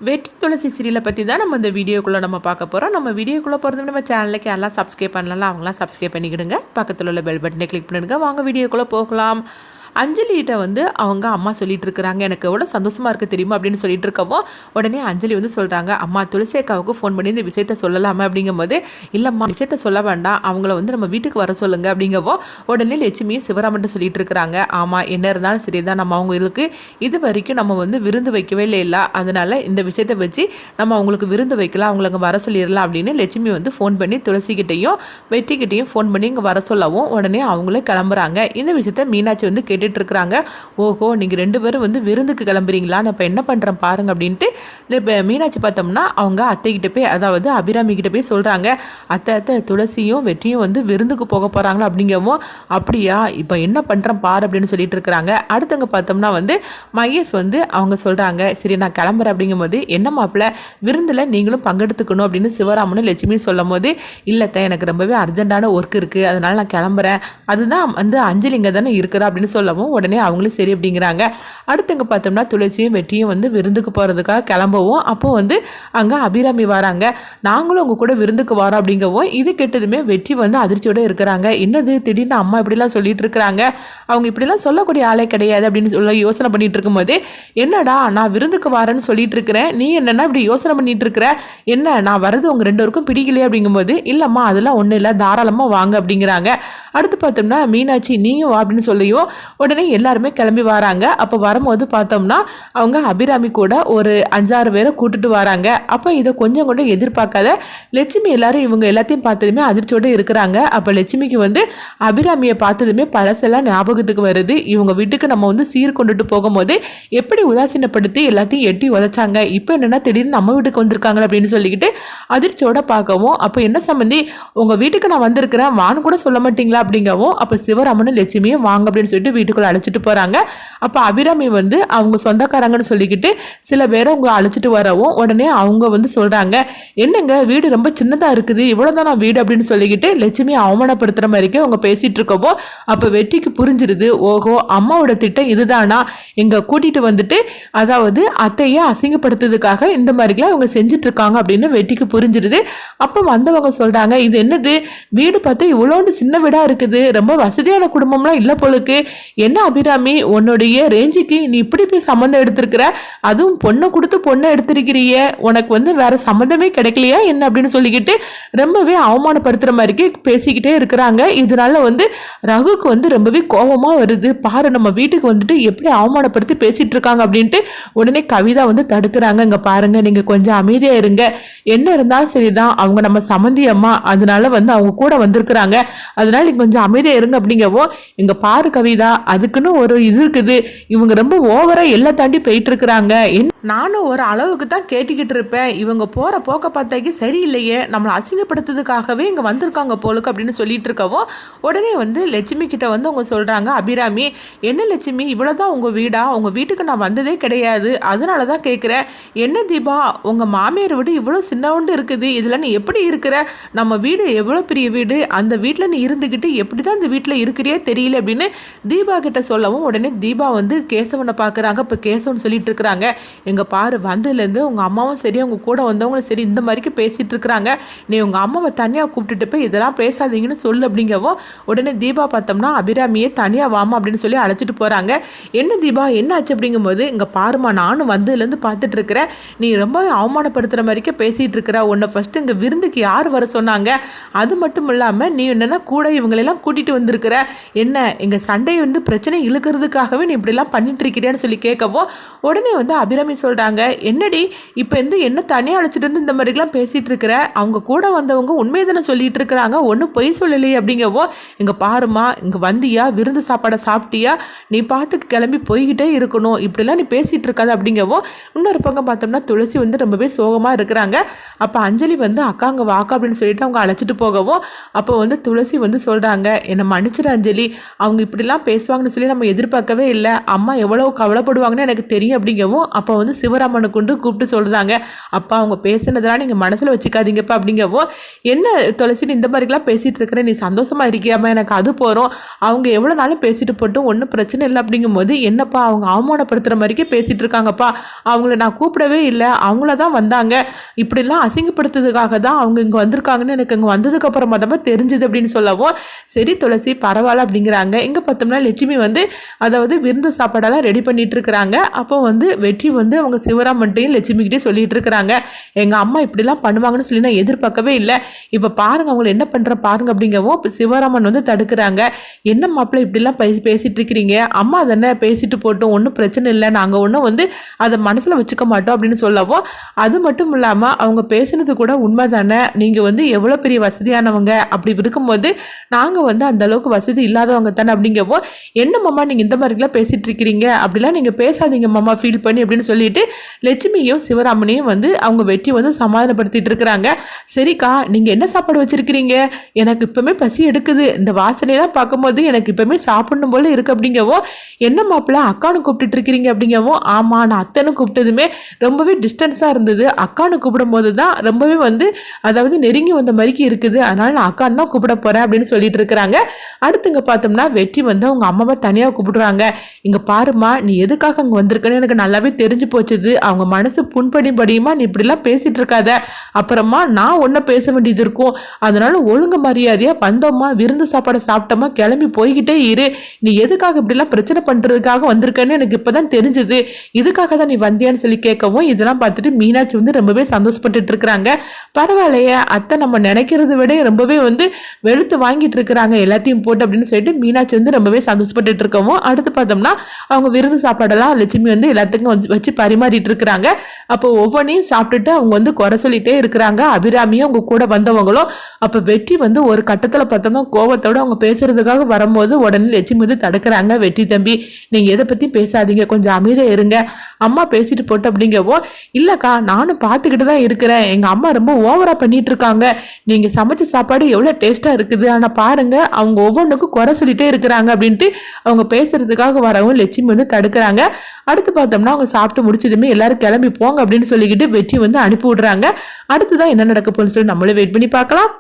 வெற்றி துளசி சீரியலை பற்றி தான் நம்ம இந்த வீடியோக்குள்ளே நம்ம பார்க்க போகிறோம். நம்ம வீடியோக்குள்ளே போகிறது நம்ம சேனலுக்கு யாரெல்லாம் சப்ஸ்கிரைப் பண்ணலாம் அவங்களாம் சப்ஸ்கிரைப் பண்ணிக்கிடுங்க. பக்கத்தில் உள்ள பெல் பட்டனை கிளிக் பண்ணிடுங்க. வாங்க வீடியோக்குள்ளே போகலாம். அஞ்சலிகிட்ட வந்து அவங்க அம்மா சொல்லிட்டு இருக்கிறாங்க, எனக்கு எவ்வளோ சந்தோஷமாக இருக்குது தெரியுமா அப்படின்னு சொல்லிட்டு இருக்கவும் உடனே அஞ்சலி வந்து சொல்கிறாங்க, அம்மா துளசி அக்காவுக்கு ஃபோன் பண்ணி இந்த விஷயத்த சொல்லலாமா அப்படிங்கும்போது, இல்லைம்மா விஷயத்த சொல்ல வேண்டாம், அவங்கள வந்து நம்ம வீட்டுக்கு வர சொல்லுங்க அப்படிங்கவோ உடனே லட்சுமியும் சிவராமன்ட்டு சொல்லிட்டு இருக்கிறாங்க, ஆமாம் என்ன இருந்தாலும் சரி தான், நம்ம அவங்களுக்கு இது வரைக்கும் நம்ம வந்து விருந்து வைக்கவே இல்லை, அதனால் இந்த விஷயத்தை வச்சு நம்ம அவங்களுக்கு விருந்து வைக்கலாம், அவங்களுக்கு வர சொல்லிடலாம் அப்படின்னு லட்சுமி வந்து ஃபோன் பண்ணி துளசிக்கிட்டையும் வெற்றிக்கிட்டையும் ஃபோன் பண்ணி இங்கே வர சொல்லவும் உடனே அவங்களே கிளம்புறாங்க. இந்த விஷயத்த மீனாட்சி வந்து கேட்டுட்டு இருக்கிறாங்க. ஓஹோ நீங்கள் 2 பேரும் வந்து விருந்துக்கு கிளம்புறீங்களா, நான் இப்போ என்ன பண்ணுறேன் பாருங்க அப்படின்ட்டு இப்போ மீனாட்சி பார்த்தோம்னா அவங்க அத்தைக்கிட்ட போய், அதாவது அபிராமி கிட்ட போய் சொல்கிறாங்க, அத்தை துளசியும் வெற்றியும் வந்து விருந்துக்கு போக போகிறாங்களா அப்படிங்கவும், அப்படியா இப்போ என்ன பண்ணுறேன் பாரு அப்படின்னு சொல்லிட்டு இருக்கிறாங்க. அடுத்தவங்க பார்த்தோம்னா வந்து மகேஷ் வந்து அவங்க சொல்கிறாங்க, சரி நான் கிளம்புறேன் அப்படிங்கும்போது, என்ன மாப்பிள்ள விருந்தில் நீங்களும் பங்கெடுத்துக்கணும் அப்படின்னு சிவராமனும் லட்சுமியும் சொல்லும் போது, இல்லைத்த எனக்கு ரொம்பவே அர்ஜென்ட்டான ஒர்க் இருக்குது, அதனால் நான் கிளம்புறேன், அதுதான் வந்து அஞ்சலிங்க தானே இருக்கிறா அப்படின்னு சொல்லவும் உடனே அவங்களும் சரி அப்படிங்கிறாங்க. அடுத்தவங்க பார்த்தோம்னா துளசியும் வெற்றியும் வந்து விருந்துக்கு போகிறதுக்காக கிளம்பவும், அப்போ வந்து அங்கே அபிராமி வராங்க, நாங்களும் உங்க கூட விருந்துக்கு வரோம் அப்படிங்கவும், இது கெட்டதுமே வெற்றி வந்து அதிர்ச்சியோடு இருக்கிறாங்க. என்னது திடீர்னு அம்மா இப்படிலாம் சொல்லிட்டு இருக்கிறாங்க, அவங்க இப்படிலாம் சொல்லக்கூடிய ஆளே கிடையாது அப்படின்னு சொல்ல யோசனை பண்ணிட்டு இருக்கும்போது, என்னடா நான் விருந்துக்கு வரேன்னு சொல்லிட்டு இருக்கிறேன், நீ என்னன்னா இப்படி யோசனை பண்ணிட்டு இருக்கிற, என்ன நான் வர்றது உங்க 2 பேருக்கும் பிடிக்கலையே அப்படிங்கும்போது, இல்லம்மா அதெல்லாம் ஒன்றும் இல்லை தாராளமாக வாங்க அப்படிங்கிறாங்க. அடுத்து பார்த்தோம்னா மீனாட்சி நீயும் வா அப்படின்னு சொல்லியும் உடனே எல்லாருமே கிளம்பி வராங்க. அப்போ வரும்போது பார்த்தோம்னா அவங்க அபிராமி கூட ஒரு 5-6 பேரை கூட்டிட்டு வராங்க. அப்போ இதை கொஞ்சம் கூட எதிர்பார்க்காத லட்சுமி எல்லாரும் இவங்க எல்லாத்தையும் பார்த்ததுமே அதிர்ச்சியோடு இருக்கிறாங்க. அப்போ லட்சுமிக்கு வந்து அபிராமியை பார்த்ததுமே பழசெல்லாம் ஞாபகத்துக்கு வருது, இவங்க வீட்டுக்கு நம்ம வந்து சீர் கொண்டுட்டு போகும்போது எப்படி உதாசீனப்படுத்தி எல்லாத்தையும் எட்டி உதைச்சாங்க, இப்போ என்னன்னா திடீர்னு நம்ம வீட்டுக்கு வந்திருக்காங்க அப்படின்னு சொல்லிக்கிட்டு அதிர்ச்சியோட பார்க்கவும், அப்போ என்ன சம்பந்தி உங்க வீட்டுக்கு நான் வந்திருக்கிறேன் வான்னு கூட சொல்ல மாட்டீங்களா அப்படிங்கவும், அப்போ சிவராமனும் லட்சுமியும் வாங்க அப்படின்னு சொல்லிட்டு வீட்டுக்குள்ள அழைச்சிட்டு போறாங்க. அப்போ அபிராமி வந்து அவங்க சொந்தக்காரங்கன்னு சொல்லிக்கிட்டு சில பேரை அவங்க அழைச்சிட்டு வரவும் உடனே அவங்க வந்து சொல்றாங்க, என்னங்க வீடு ரொம்ப சின்னதா இருக்குது, இவ்வளவுதான் நான் வீடு அப்படின்னு சொல்லிக்கிட்டு லட்சுமி அவமானப்படுத்துற மாதிரிக்கு அவங்க பேசிட்டு இருக்கவோ, அப்போ வெற்றிக்கு புரிஞ்சிருது, ஓஹோ அம்மாவோட திட்டம் இதுதானா, எங்க கூட்டிட்டு வந்துட்டு அதாவது அத்தையை அசிங்கப்படுத்துறதுக்காக இந்த மாதிரிலாம் அவங்க செஞ்சுட்டு இருக்காங்க அப்படின்னு வெற்றிக்கு புரிஞ்சிருது. அப்போ வந்தவங்க சொல்றாங்க, இது என்னது வீடு பார்த்து இவ்வளோண்டு சின்ன வீடா இருக்குது, ரொம்ப வசதியான குடும்பம்லாம் இல்லை போலுக்கு, என்ன அபிராமி உன்னுடைய ரேஞ்சுக்கு நீ இப்படி போய் சம்மந்தம் எடுத்திருக்கிற, அதுவும் பொண்ணை கொடுத்து பொண்ணை எடுத்திருக்கிறிய, உனக்கு வந்து வேற சம்மந்தமே கிடைக்கலையா என்ன அப்படின்னு சொல்லிக்கிட்டு ரொம்பவே அவமானப்படுத்துற மாதிரிக்கு பேசிக்கிட்டே இருக்கிறாங்க. இதனால வந்து ரகுக்கு வந்து ரொம்பவே கோபமா வருது, பாரு நம்ம வீட்டுக்கு வந்துட்டு எப்படி அவமானப்படுத்தி பேசிட்டு இருக்காங்க அப்படின்ட்டு உடனே கவிதா வந்து தடுக்கிறாங்க, இங்க பாருங்க நீங்க கொஞ்சம் அமைதியா இருங்க, என்ன இருந்தாலும் சரிதான் அவங்க நம்ம சம்மந்தி அம்மா, அதனால வந்து அவங்க கூட வந்திருக்கிறாங்க, அதனால நீங்க கொஞ்சம் அமைதியா இருங்க அப்படிங்கவோ, இங்க பாரு கவிதா அதுக்குன்னு ஒரு இது இருக்குது, இவங்க ரொம்ப ஓவரா எல்லாம் தாண்டி போயிட்டு இருக்கிறாங்க, நானும் ஒரு அளவுக்கு தான் கேட்டுக்கிட்டு இருப்பேன், இவங்க போற போக்க பார்த்தாக்கி சரியில்லையே, நம்மளை அசிங்கப்படுத்துறதுக்காகவே இங்க வந்திருக்காங்க போலுக்கு அப்படின்னு சொல்லிட்டு இருக்கவும் உடனே வந்து லட்சுமி கிட்ட வந்து அவங்க சொல்றாங்க, அபிராமி என்ன லட்சுமி இவ்வளவுதான் உங்க வீடா, உங்க வீட்டுக்கு நான் வந்ததே கிடையாது, அதனால தான் கேட்குறேன், என்ன தீபா உங்க மாமியார் வீடு இவ்வளோ சின்னவுண்டு இருக்குது, இதுல நீ எப்படி இருக்கிற, நம்ம வீடு எவ்வளோ பெரிய வீடு, அந்த வீட்டில் நீ இருந்துக்கிட்டு எப்படி தான் இந்த வீட்டில் இருக்கிறியே தெரியல அப்படின்னு தீபா கிட்ட சொல்லவும் உடனே தீபா வந்து கேசவனை பார்க்குறாங்க. இப்போ கேசவன் சொல்லிட்டு இருக்கிறாங்க, எங்க பாரு வந்ததுலேருந்து உங்கள் அம்மாவும் சரி அவங்க கூட வந்தவங்களும் சரி இந்த மாதிரிக்கு பேசிகிட்டு இருக்கிறாங்க, நீ உங்கள் அம்மாவை தனியாக கூப்பிட்டுட்டு போய் இதெல்லாம் பேசாதீங்கன்னு சொல்லு அப்படிங்கவும் உடனே தீபா பார்த்தோம்னா அபிராமியே தனியாக வாமா அப்படின்னு சொல்லி அழைச்சிட்டு போகிறாங்க. என்ன தீபா என்ன ஆச்சு அப்படிங்கும்போது, இங்கே பாருமா நானும் வந்ததுலேருந்து பார்த்துட்டு இருக்கிறேன், நீ ரொம்பவே அவமானப்படுத்துகிற மாதிரிக்கே பேசிகிட்டு இருக்கிற, உன்னை ஃபஸ்ட்டு இங்கே விருந்துக்கு யார் வர சொன்னாங்க, அது மட்டும் இல்லாமல் நீ என்னென்னா கூட இவங்களெல்லாம் கூட்டிகிட்டு வந்திருக்கிற, என்ன எங்கள் சண்டையை வந்து பிரச்சனை இழுக்கிறதுக்காகவே நீ இப்படிலாம் பண்ணிட்டு இருக்கிறியான்னு சொல்லி கேட்கவும் உடனே வந்து அபிராமி சொல்கிறாங்க, என்னடி இப்போ வந்து என்ன தனியாக அழைச்சிட்டு வந்து இந்த மாதிரிலாம் பேசிகிட்டு இருக்கிற, அவங்க கூட வந்தவங்க உண்மையை தானே சொல்லிட்டு இருக்கிறாங்க, ஒன்றும் பொய் சொல்லலையே அப்படிங்கவோ, இங்கே பாருமா இங்கே வந்தியா விருந்து சாப்பாடை சாப்பிட்டியா, நீ பாட்டுக்கு கிளம்பி போய்கிட்டே இருக்கணும், இப்படிலாம் நீ பேசிகிட்டு இருக்காது அப்படிங்கவோ, இன்னொரு பக்கம் பார்த்தோம்னா துளசி வந்து ரொம்பவே சோகமாக இருக்கிறாங்க. அப்போ அஞ்சலி வந்து அக்காங்க வாக்கா அப்படின்னு சொல்லிட்டு அவங்க அழைச்சிட்டு போகவும் அப்போ வந்து துளசி வந்து சொல்கிறாங்க, என்னை மன்னிச்சிட அஞ்சலி, அவங்க இப்படிலாம் பேசுவாங்க பேசுவாங்கன்னு சொல்லி நம்ம எதிர்பார்க்கவே இல்லை. அம்மா எவ்வளோ கவலைப்படுவாங்கன்னு எனக்கு தெரியும் அப்படிங்கவும் அப்போ வந்து சிவராமனை கொண்டு கூப்பிட்டு சொல்கிறாங்க, அப்பா அவங்க பேசுனதெல்லாம் நீங்கள் மனசில் வச்சுக்காதீங்கப்பா அப்படிங்கவும், என்ன துளசி இந்த மாதிரிலாம் பேசிகிட்டு இருக்கிறேன், நீ சந்தோஷமாக இருக்கியாமா, எனக்கு அது போகிறோம், அவங்க எவ்வளோ நாளும் பேசிட்டு போட்டும் ஒன்றும் பிரச்சனை இல்லை அப்படிங்கும்போது, என்னப்பா அவங்க அவமானப்படுத்துகிற மாதிரிக்கே பேசிகிட்டு இருக்காங்கப்பா, அவங்கள நான் கூப்பிடவே இல்லை, அவங்கள தான் வந்தாங்க, இப்படிலாம் அசிங்கப்படுத்துறதுக்காக தான் அவங்க இங்கே வந்திருக்காங்கன்னு எனக்கு இங்கே வந்ததுக்கப்புறமா தான் தெரிஞ்சுது அப்படின்னு சொல்லவும், சரி துளசி பரவாயில்ல அப்படிங்கிறாங்க. இங்கே பார்த்தோம்னா லட்சுமி வந்து அதாவது விருந்து சாப்பாடெல்லாம் ரெடி பண்ணிட்டு இருக்கிறாங்க. அப்போ வந்து வெற்றி வந்து அவங்க சிவராமன்ட்டையும் லட்சுமிக்கிட்டே சொல்லிட்டு இருக்கிறாங்க, எங்கள் அம்மா இப்படிலாம் பண்ணுவாங்கன்னு சொல்லி நான் எதிர்பார்க்கவே இல்லை, இப்போ பாருங்க அவங்களை என்ன பண்ணுற பாருங்க அப்படிங்கவும் சிவராமன் வந்து தடுக்கிறாங்க. என்ன மாப்பிள்ளை இப்படிலாம் பேசிட்டு இருக்கிறீங்க, அம்மா தானே பேசிட்டு போட்டோம், ஒன்றும் பிரச்சனை இல்லை, நாங்கள் ஒன்றும் வந்து அதை மனசில் வச்சுக்க மாட்டோம் அப்படின்னு சொல்லவும், அது மட்டும் இல்லாமல் அவங்க பேசுனது கூட உண்மை தானே, நீங்கள் வந்து எவ்வளோ பெரிய வசதியானவங்க, அப்படி இருக்கும்போது நாங்கள் வந்து அந்த அளவுக்கு வசதி இல்லாதவங்க தானே அப்படிங்கவும், என்ன மாமா நீங்கள் இந்த மாதிரிலாம் பேசிட்டு இருக்கிறீங்க, அப்படிலாம் நீங்கள் பேசாதீங்க மாமா ஃபீல் பண்ணி அப்படின்னு சொல்லிட்டு லட்சுமியும் சிவராமனையும் வந்து அவங்க வெற்றி வந்து சமாதானப்படுத்திட்டு இருக்கிறாங்க. சரிக்கா நீங்கள் என்ன சாப்பாடு வச்சிருக்கிறீங்க, எனக்கு இப்பவுமே பசி எடுக்குது, இந்த வாசனையெல்லாம் பார்க்கும்போது எனக்கு இப்பவுமே சாப்பிடணும் போல இருக்கு அப்படிங்கவும், என்ன மாப்பிள்ள அக்கானு கூப்பிட்டுட்டு இருக்கிறீங்க அப்படிங்கவும், ஆமாம் நான் அத்தனை கூப்பிட்டதுமே ரொம்பவே டிஸ்டன்ஸாக இருந்தது, அக்கானு கூப்பிடும் போது தான் ரொம்பவே வந்து அதாவது நெருங்கி வந்த மாதிரிக்கு இருக்குது, அதனால நான் அக்கான்னு தான் கூப்பிட போகிறேன் அப்படின்னு சொல்லிட்டு இருக்கிறாங்க. அடுத்துங்க பார்த்தோம்னா வெற்றி வந்து அவங்க அம்மாவை தனியாக கூப்பிடுறாங்க. இங்கே பாருமா நீ எதுக்காக அங்கே வந்திருக்கன்னு எனக்கு நல்லாவே தெரிஞ்சு போச்சுது, அவங்க மனசு புண்படிபடியுமா நீ இப்படிலாம் பேசிட்டு இருக்காத, அப்புறமா நான் ஒன்றும் பேச வேண்டியது இருக்கும், அதனால ஒழுங்கு மரியாதையாக வந்தோமா விருந்து சாப்பாடை சாப்பிட்டோமா கிளம்பி போய்கிட்டே இரு, நீ எதுக்காக இப்படிலாம் பிரச்சனை பண்ணுறதுக்காக வந்திருக்கன்னு எனக்கு இப்போ தான் தெரிஞ்சுது, இதுக்காக தான் நீ வந்தியான்னு சொல்லி கேட்கவும், இதெல்லாம் பார்த்துட்டு மீனாட்சி வந்து ரொம்பவே சந்தோஷப்பட்டுட்டு இருக்கிறாங்க. பரவாயில்லையே அத்தை நம்ம நினைக்கிறத விட ரொம்பவே வந்து வெளுத்து வாங்கிட்டு இருக்கிறாங்க எல்லாத்தையும் போட்டு அப்படின்னு சொல்லிட்டு மீனாட்சி வந்து ரொம்பவே சந்தோஷப்பட்டுட்டு இருக்கவும், அடுத்து பார்த்தோம்னா அவங்க விருந்து சாப்பாடெல்லாம் லட்சுமி வந்து எல்லாத்துக்கும் வச்சு பரிமாறிட்டு இருக்கிறாங்க. அப்போ ஒவ்வொன்றையும் சாப்பிட்டுட்டு அவங்க வந்து குறை சொல்லிட்டே இருக்கிறாங்க, அபிராமியும் அவங்க கூட வந்தவங்களும். அப்போ வெற்றி வந்து ஒரு கட்டத்தில் பார்த்தோம்னா கோபத்தோட அவங்க பேசுறதுக்காக வரும்போது உடனே லட்சுமி வந்து தடுக்கிறாங்க, வெற்றி தம்பி நீங்கள் எதை பற்றி பேசாதீங்க, கொஞ்சம் அமைதியாக இருங்க, அம்மா பேசிட்டு போட்டு அப்படிங்கவோ, இல்லைக்கா நானும் பார்த்துக்கிட்டு தான் இருக்கிறேன், எங்கள் அம்மா ரொம்ப ஓவராக பண்ணிட்டு இருக்காங்க, நீங்கள் சமைச்ச சாப்பாடு எவ்வளோ டேஸ்ட்டாக இருக்குது, ஆனால் பாருங்க அவங்க ஒவ்வொன்றுக்கும் குறை சொல்லிட்டே இருக்கிறாங்க அப்படின்ட்டு அவங்க பேசுறதுக்காக வரவும் லட்சுமி வந்து தடுக்கிறாங்க. அடுத்து பார்த்தோம்னா அவங்க சாப்பிட்டு முடிச்சதுமே எல்லாரும் கிளம்பி போங்க அப்படின்னு சொல்லிக்கிட்டு வெற்றி வந்து அனுப்பி விடுறாங்க. அடுத்துதான் என்ன நடக்க போகுதுன்னு சொல்லி நம்மளே வெயிட் பண்ணி பார்க்கலாம்.